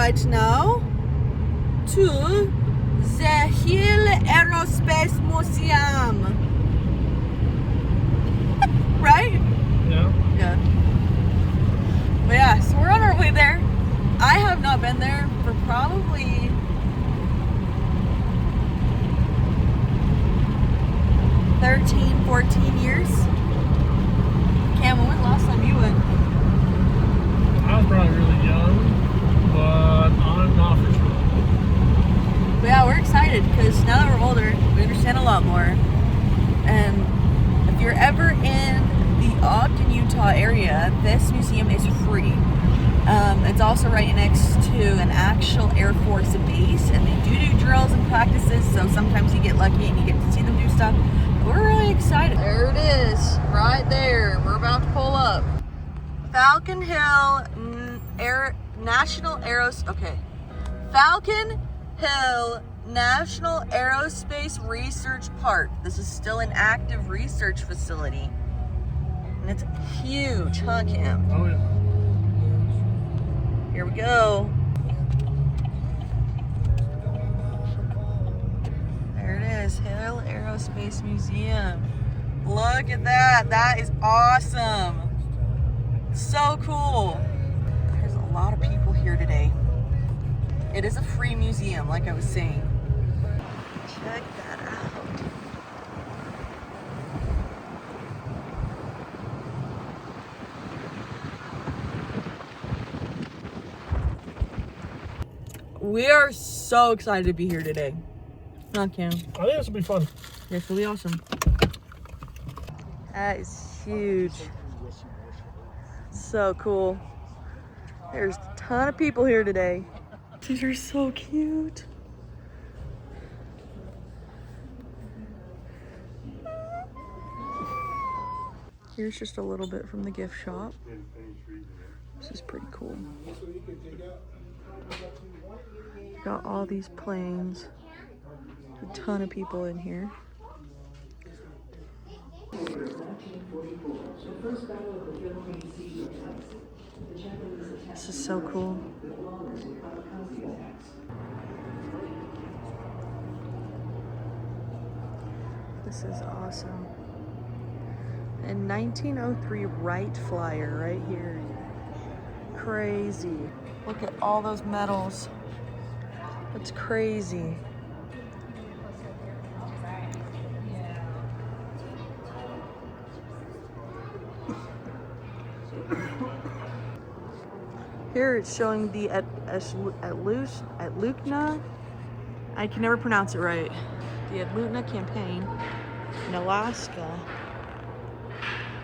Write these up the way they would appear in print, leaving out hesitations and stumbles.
right now to the Hill Aerospace Museum. Right? Yeah. Yeah. But yeah, so we're on our way there. I have not been there for probably 13, 14 years. Cam, when was the last time you went? I was probably really young, but I'm not for sure. But yeah, we're excited because now that we're older, we understand a lot more. And if you're ever in the Ogden, Utah area, this museum is free. It's also right next to an actual Air Force base, and they do drills and practices, so sometimes you get lucky and you get to see them do stuff. We're really excited. There it is, right there. We're about to pull up. Falcon Hill National Aerospace Research Park. This is still an active research facility. And it's huge, huh, Cam? Oh, yeah. Here we go. There it is, Hill Aerospace Museum. Look at that. That is awesome. So cool. There's a lot of people here today. It is a free museum, like I was saying. Check that out. We are so excited to be here today. Huh, Cam? I think this will be fun. This will be awesome. That is huge. So cool. There's a ton of people here today. These are so cute. Here's just a little bit from the gift shop. This is pretty cool. Got all these planes. A ton of people in here. This is so cool. This is awesome. And 1903 Wright Flyer right here. Crazy. Look at all those medals. That's crazy. Here it's showing the Atlukna, I can never pronounce it right, the Atlukna campaign in Alaska,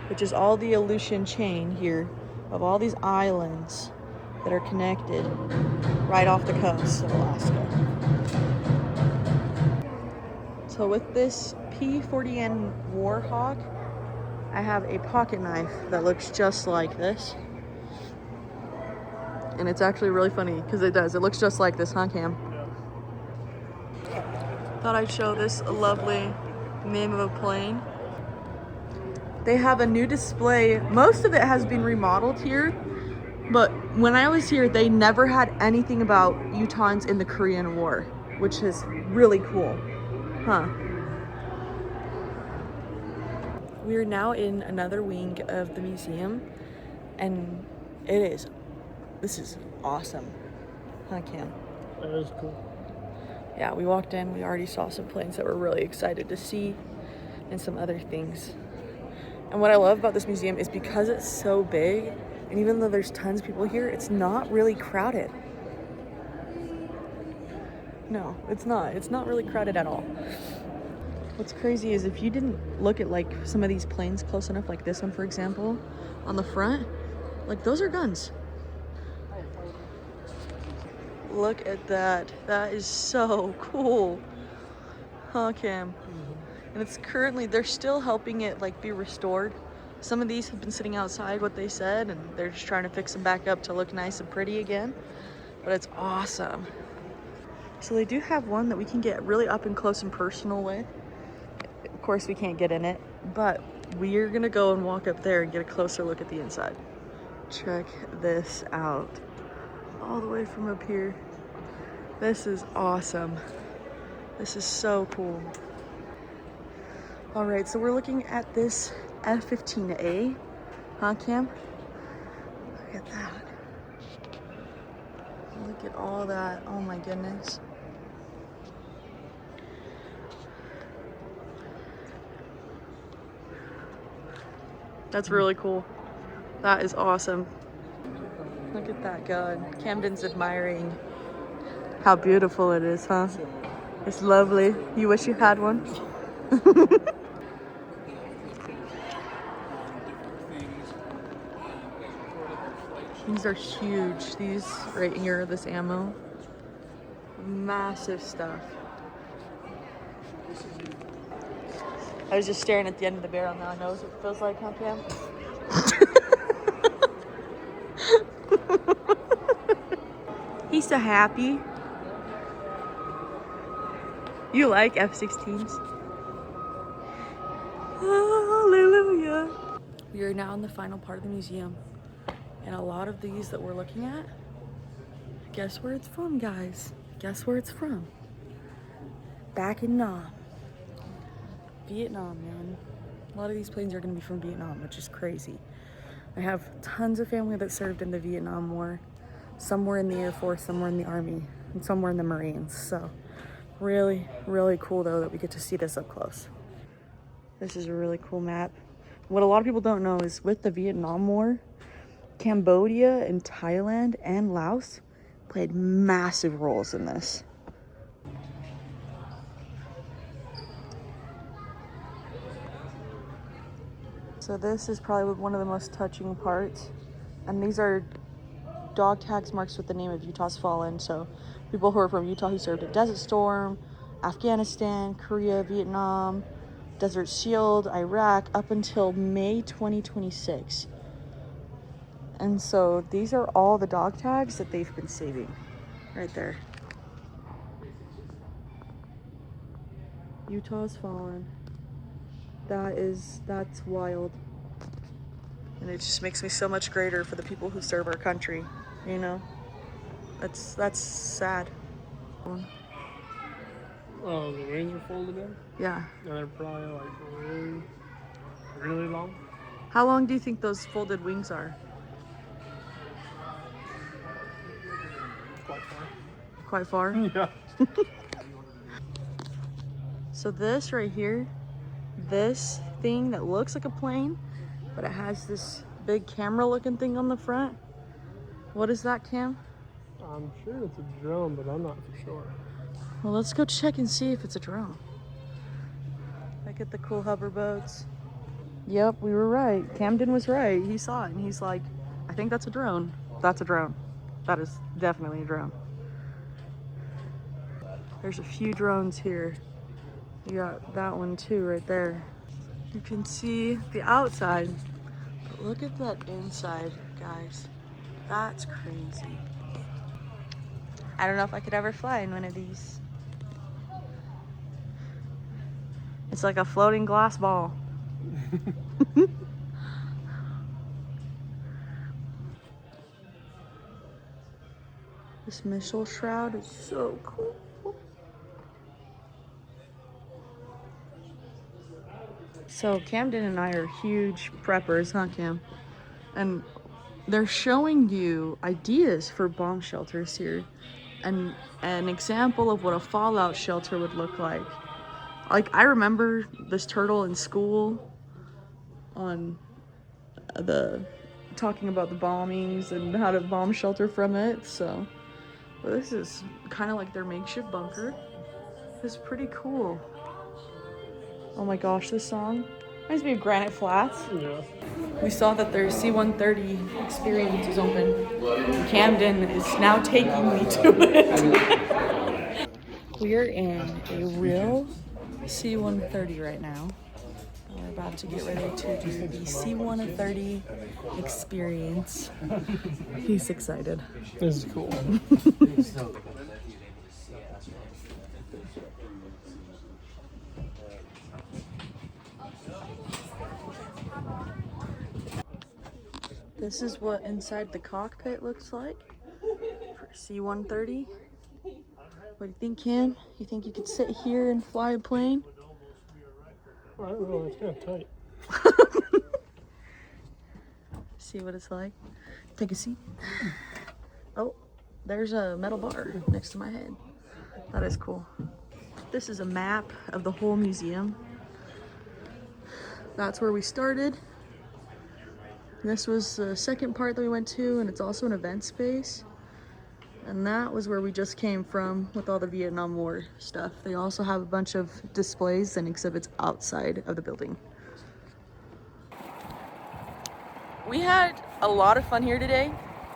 which is all the Aleutian chain here of all these islands that are connected right off the coast of Alaska. So with this P-40N Warhawk, I have a pocket knife that looks just like this. And it's actually really funny because it does. It looks just like this, huh, Cam? Yeah. Thought I'd show this lovely name of a plane. They have a new display. Most of it has been remodeled here, but when I was here, they never had anything about Utahns in the Korean War, which is really cool, huh? We are now in another wing of the museum, and this is awesome, huh, Cam? That is cool. Yeah, we walked in, we already saw some planes that we're really excited to see, and some other things. And what I love about this museum is because it's so big, and even though there's tons of people here, it's not really crowded. No, it's not. It's not really crowded at all. What's crazy is if you didn't look at like some of these planes close enough, like this one, for example, on the front, like those are guns. Look at that. That is so cool. Huh, Cam? And it's currently, they're still helping it like be restored. Some of these have been sitting outside, what they said, and they're just trying to fix them back up to look nice and pretty again. But it's awesome. So they do have one that we can get really up and close and personal with. Of course, we can't get in it, but we're gonna go and walk up there and get a closer look at the inside. Check this out. all the way from up here. This is awesome. This is so cool. All right, so we're looking at this F-15A, huh, Cam? Look at that. Look at all that. Oh my goodness. That's really cool. That is awesome. Look at that gun. Camden's admiring how beautiful it is, huh? It's lovely. You wish you had one? These are huge. These right here, this ammo. Massive stuff. I was just staring at the end of the barrel. Now I know what it feels like, huh, Cam? He's so happy. You like F-16s? Hallelujah. We are now in the final part of the museum. And a lot of these that we're looking at, guess where it's from, guys? Guess where it's from? Back in Vietnam, man. A lot of these planes are gonna be from Vietnam, which is crazy. I have tons of family that served in the Vietnam War. Some were in the Air Force, some were in the Army, and some were in the Marines. So really, really cool though that we get to see this up close. This is a really cool map. What a lot of people don't know is with the Vietnam War, Cambodia and Thailand and Laos played massive roles in this. So this is probably one of the most touching parts. And these are dog tags marks with the name of Utah's Fallen. So people who are from Utah who served at Desert Storm, Afghanistan, Korea, Vietnam, Desert Shield, Iraq, up until May 2026. And so these are all the dog tags that they've been saving right there. Utah's Fallen. That's wild. And it just makes me so much greater for the people who serve our country, you know? That's sad. Oh, the wings are folded in? Yeah. And they're probably like really, really long. How long do you think those folded wings are? Quite far. Quite far? Yeah. So this right here, this thing that looks like a plane, but it has this big camera looking thing on the front. What is that, Cam? I'm sure it's a drone, but I'm not for sure. Well, let's go check and see if it's a drone. Look at the cool hover boats. Yep, we were right. Camden was right. He saw it and he's like, I think that's a drone. That's a drone. That is definitely a drone. There's a few drones here. You got that one too right there. You can see the outside, but look at that inside, guys. That's crazy. I don't know if I could ever fly in one of these. It's like a floating glass ball. This missile shroud is so cool. So Camden and I are huge preppers, huh, Cam? And they're showing you ideas for bomb shelters here, and an example of what a fallout shelter would look like. Like, I remember this turtle in school on talking about the bombings and how to bomb shelter from it. So this is kind of like their makeshift bunker. It's pretty cool. Oh my gosh, this song reminds me of Granite Flats. Yeah. We saw that their C-130 experience is open. Camden is now taking me to it. We are in a real C-130 right now. We're about to get ready to do the C-130 experience. He's excited. This is cool. This is what inside the cockpit looks like. C-130. What do you think, Cam? You think you could sit here and fly a plane? I don't know, it's kind of tight. See what it's like. Take a seat. Oh, there's a metal bar next to my head. That is cool. This is a map of the whole museum. That's where we started. This was the second part that we went to, and it's also an event space. And that was where we just came from with all the Vietnam War stuff. They also have a bunch of displays and exhibits outside of the building. We had a lot of fun here today.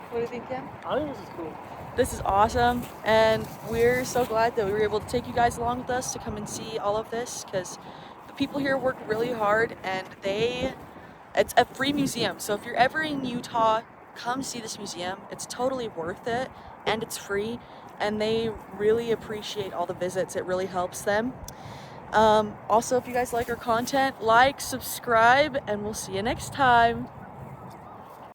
What do you think, Cam? I think this is cool. This is awesome, and we're so glad that we were able to take you guys along with us to come and see all of this, because the people here work really hard, and it's a free museum. So if you're ever in Utah, come see this museum. It's totally worth it, and it's free, and they really appreciate all the visits. It really helps them. Also, if you guys like our content, like, subscribe, and we'll see you next time.